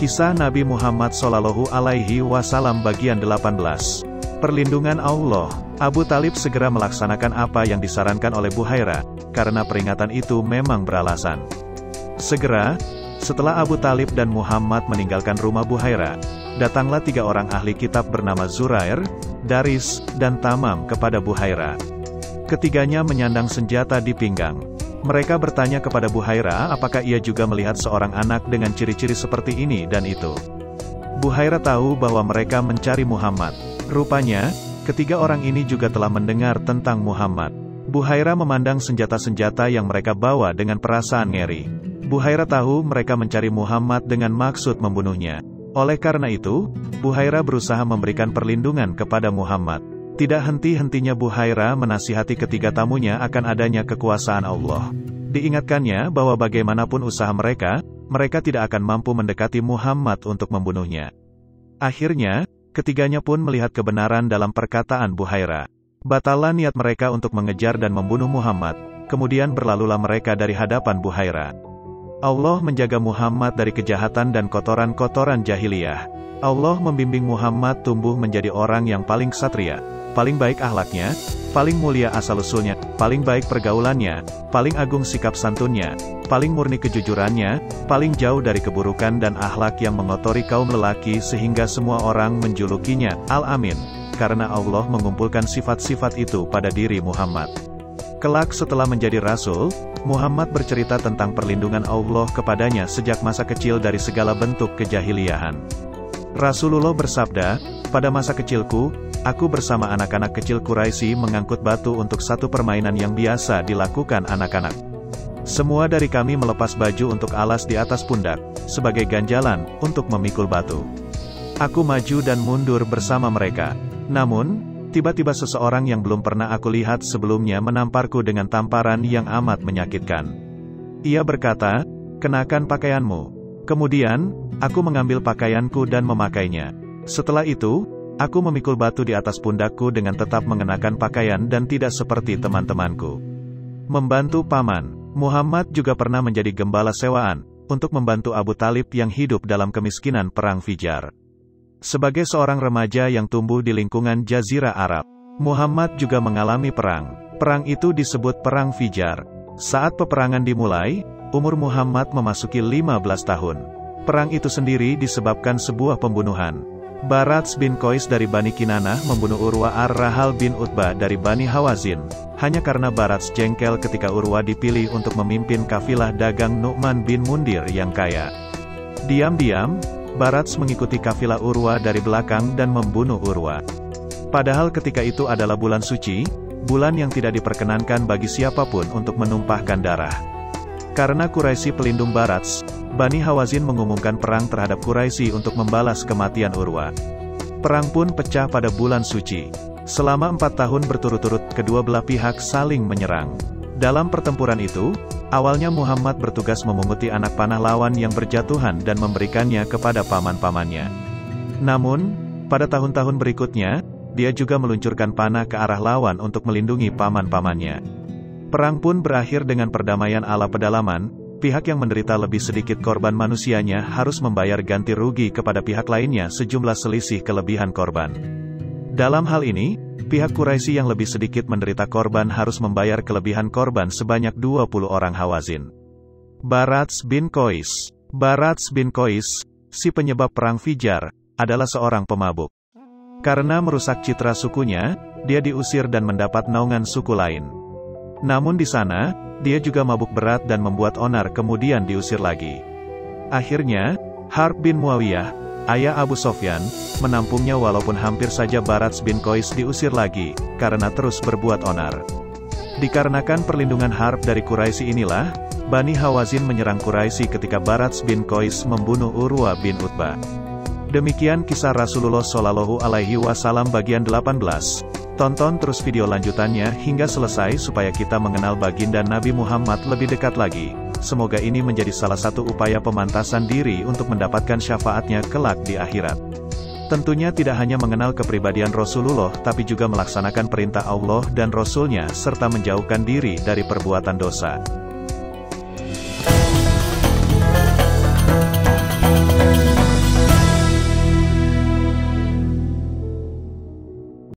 Kisah Nabi Muhammad SAW bagian 18. Perlindungan Allah. Abu Talib segera melaksanakan apa yang disarankan oleh Buhairah, karena peringatan itu memang beralasan. Segera, setelah Abu Talib dan Muhammad meninggalkan rumah Buhairah, datanglah 3 orang ahli kitab bernama Zurair, Daris, dan Tamam kepada Buhairah. Ketiganya menyandang senjata di pinggang. Mereka bertanya kepada Buhairah apakah ia juga melihat seorang anak dengan ciri-ciri seperti ini dan itu. Buhairah tahu bahwa mereka mencari Muhammad. Rupanya, ketiga orang ini juga telah mendengar tentang Muhammad. Buhairah memandang senjata-senjata yang mereka bawa dengan perasaan ngeri. Buhairah tahu mereka mencari Muhammad dengan maksud membunuhnya. Oleh karena itu, Buhairah berusaha memberikan perlindungan kepada Muhammad. Tidak henti-hentinya Buhairah menasihati ketiga tamunya akan adanya kekuasaan Allah. Diingatkannya bahwa bagaimanapun usaha mereka tidak akan mampu mendekati Muhammad untuk membunuhnya. Akhirnya, ketiganya pun melihat kebenaran dalam perkataan Buhairah. Batallah niat mereka untuk mengejar dan membunuh Muhammad, kemudian berlalulah mereka dari hadapan Buhairah. Allah menjaga Muhammad dari kejahatan dan kotoran-kotoran jahiliyah. Allah membimbing Muhammad tumbuh menjadi orang yang paling ksatria, paling baik akhlaknya, paling mulia asal-usulnya, paling baik pergaulannya, paling agung sikap santunnya, paling murni kejujurannya, paling jauh dari keburukan dan akhlak yang mengotori kaum lelaki sehingga semua orang menjulukinya Al-Amin, karena Allah mengumpulkan sifat-sifat itu pada diri Muhammad. Kelak setelah menjadi Rasul, Muhammad bercerita tentang perlindungan Allah kepadanya sejak masa kecil dari segala bentuk kejahiliahan. Rasulullah bersabda, "Pada masa kecilku, aku bersama anak-anak kecil Quraisy mengangkut batu untuk satu permainan yang biasa dilakukan anak-anak. Semua dari kami melepas baju untuk alas di atas pundak, sebagai ganjalan, untuk memikul batu. Aku maju dan mundur bersama mereka. Namun, tiba-tiba seseorang yang belum pernah aku lihat sebelumnya menamparku dengan tamparan yang amat menyakitkan. Ia berkata, 'Kenakan pakaianmu.' Kemudian, aku mengambil pakaianku dan memakainya. Setelah itu, aku memikul batu di atas pundakku dengan tetap mengenakan pakaian dan tidak seperti teman-temanku. Membantu paman. Muhammad juga pernah menjadi gembala sewaan, untuk membantu Abu Talib yang hidup dalam kemiskinan perang Fijar. Sebagai seorang remaja yang tumbuh di lingkungan Jazirah Arab, Muhammad juga mengalami perang. Perang itu disebut Perang Fijar. Saat peperangan dimulai, umur Muhammad memasuki 15 tahun. Perang itu sendiri disebabkan sebuah pembunuhan. Barats bin Qais dari Bani Kinanah membunuh Urwa ar-Rahal bin Utbah dari Bani Hawazin, hanya karena Barats jengkel ketika Urwa dipilih untuk memimpin kafilah dagang Nu'man bin Mundir yang kaya. Diam-diam, Barats mengikuti kafilah Urwa dari belakang dan membunuh Urwa. Padahal ketika itu adalah bulan suci, bulan yang tidak diperkenankan bagi siapapun untuk menumpahkan darah. Karena Quraisy pelindung Barats, Bani Hawazin mengumumkan perang terhadap Quraisy untuk membalas kematian Urwa. Perang pun pecah pada bulan suci. Selama 4 tahun berturut-turut kedua belah pihak saling menyerang. Dalam pertempuran itu, awalnya Muhammad bertugas memunguti anak panah lawan yang berjatuhan dan memberikannya kepada paman-pamannya. Namun, pada tahun-tahun berikutnya, dia juga meluncurkan panah ke arah lawan untuk melindungi paman-pamannya. Perang pun berakhir dengan perdamaian ala pedalaman. Pihak yang menderita lebih sedikit korban manusianya harus membayar ganti rugi kepada pihak lainnya sejumlah selisih kelebihan korban. Dalam hal ini, pihak Quraisy yang lebih sedikit menderita korban harus membayar kelebihan korban sebanyak 20 orang Hawazin. Barats bin Qais. Barats bin Qais, si penyebab perang Fijar, adalah seorang pemabuk. Karena merusak citra sukunya, dia diusir dan mendapat naungan suku lain. Namun di sana, dia juga mabuk berat dan membuat onar kemudian diusir lagi. Akhirnya, Harb bin Muawiyah, ayah Abu Sofyan, menampungnya walaupun hampir saja Barats bin Qais diusir lagi, karena terus berbuat onar. Dikarenakan perlindungan Harb dari Quraisy inilah, Bani Hawazin menyerang Quraisy ketika Barats bin Qais membunuh Urwa bin Utbah. Demikian kisah Rasulullah SAW bagian 18. Tonton terus video lanjutannya hingga selesai supaya kita mengenal baginda Nabi Muhammad lebih dekat lagi. Semoga ini menjadi salah satu upaya pemantasan diri untuk mendapatkan syafaatnya kelak di akhirat. Tentunya tidak hanya mengenal kepribadian Rasulullah tapi juga melaksanakan perintah Allah dan Rasul-Nya serta menjauhkan diri dari perbuatan dosa.